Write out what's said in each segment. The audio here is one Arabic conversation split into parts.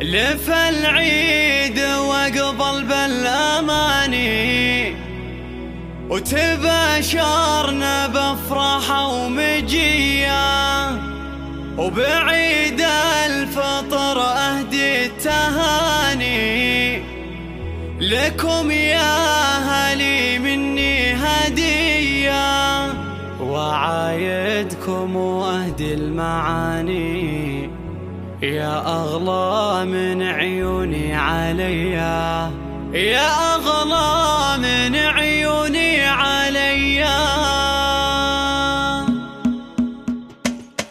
لف العيد واقبل بالاماني، وتباشرنا بافراح ومجيه، وبعيد الفطر اهدي التهاني، لكم يا اهلي مني هديه، وعايدكم واهدي المعاني، يا أغلى من عيوني عليا، يا أغلى من عيوني عليا.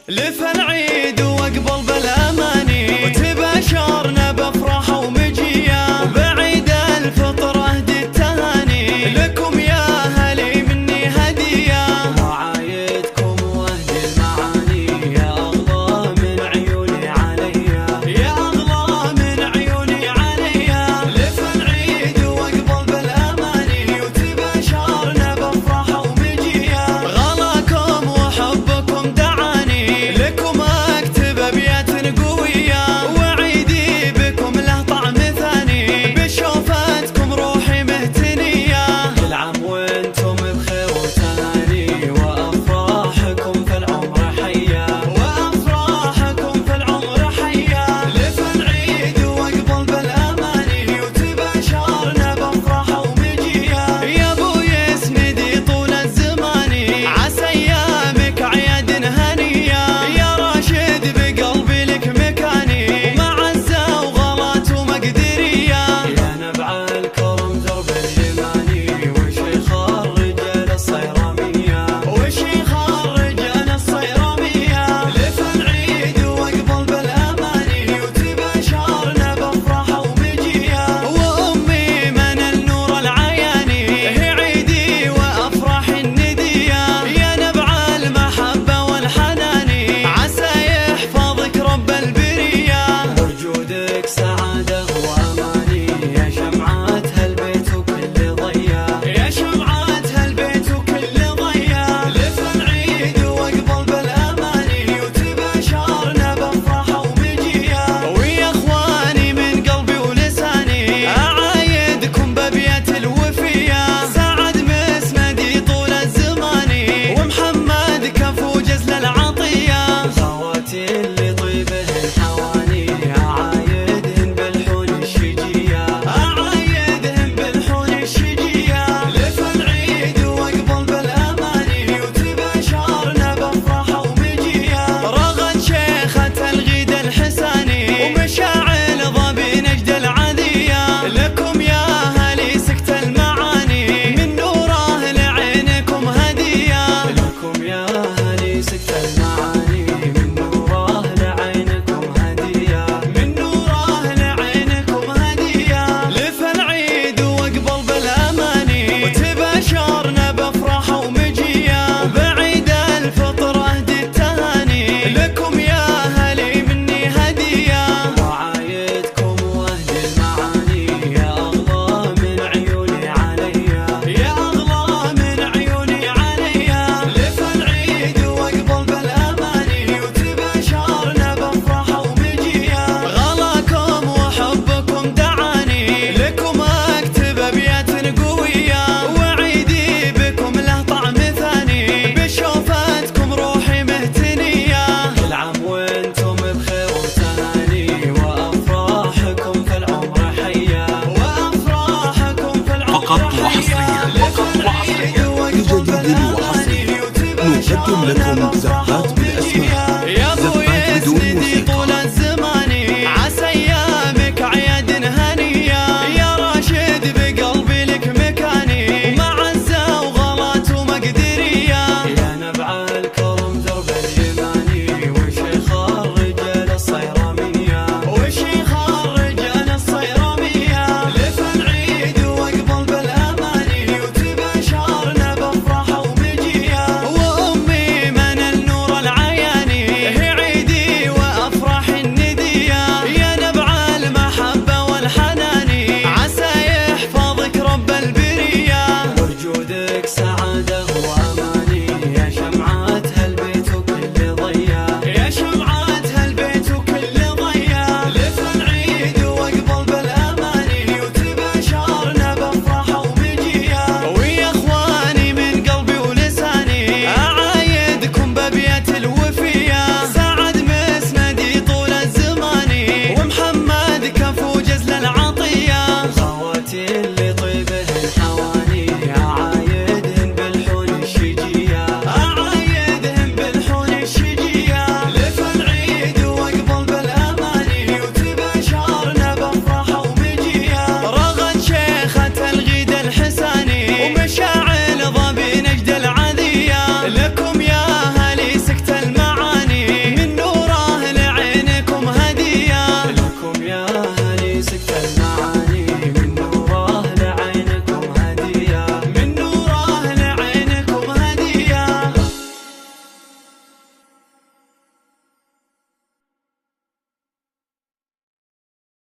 لف العيد واقبل بالأماني، وتباشرنا بأفراح ومجية، وبعيد الفطر أهدي التهاني، لكم يا أهلي مني هدية، وعايدكم واهدي المعاني، يا أغلى من عيوني عليا، يا أغلى من عيوني عليا. لف العيد واقبل بالأماني، وتباشرنا بأفراح ومجية، غلاكم وحبكم دعاني، لكم أكتب أبيات قوية، وعيدي بكم له طعم ثاني، بشوفتكم روحي مهتنية، كل عام وانتم بخير وتهاني، وأفراحكم في العمر حية، وأفراحكم في العمر حية. لف العيد واقبل بالأماني، وتباشرنا بأفراح ومجية، يا أبو يسندي طول الزمان، عسى أيامك أعياد هنية، يا راشد بقلبي لك مكاني، ومعزة وغلات ومقدرية، يا نبع الكرم درب اليماني، وشيخ الرجال الصيرامية، وشيخ الرجال الصيرامية. لف العيد واقبل بالأماني، وتباشرنا بأفراح ومجية، وأمي من النور العياني، هي عيدي وأفراح الندية، يا نبع المحبة والحنان، عسى يحفظك رب البرية، وجودك سعادة وأماني، يا شمعة هالبيت وكل ضيا، يا شمعة هالبيت وكل ضيا. لف العيد واقبل بالأماني، وتباشرنا بأفراح ومجية، ويا إخواني من قلبي ولساني، أعايدكم بأبيات الوفية، سعد مسندي طول الزمان، ومحمد كفو جزل العطية، خواتي اللي طيبه الحواني، أعايدهم بالحون الشجية، أعايدهم بالحون الشجية. لف العيد واقبل بالأماني، وتباشرنا بأفراح ومجية، رغد شيخة الغيد الحساني، ومشاعل ضبي نجد العذية، لكم يا أهلي سكت المعاني، من نوره لعينكم هدية، لكم يا أهلي سكت المعاني، من نوره لعينكم هدية، من نوره لعينكم هدية. لف العيد واقبل بالأماني، وتباشرنا بأفراح ومجية، وبعيد الفطر أهدي التهاني، لكم يا أهلي مني هدية، وعايدكم واهدي المعاني، يا أغلى من عيوني عليا، يا أغلى من عيوني عليا. لف العيد واقبل بالأماني، وتباشرنا بأفراح ومجية، غلاكم وحبكم دعاني، لكم أكتب أبيات قوية، وعيدي بكم له طعم ثاني، بشوفتكم روحي مهتنية، كل عام وانتم بخير وتهاني، وأفراحكم في العمر حية، وأفراحكم في العمر فقط حية. وحصريا لف العيد واقبل بجديد بالأماني، وحصري نقدم وتباشرنا لكم بأفراح زهرات بالأسماء. ومجية،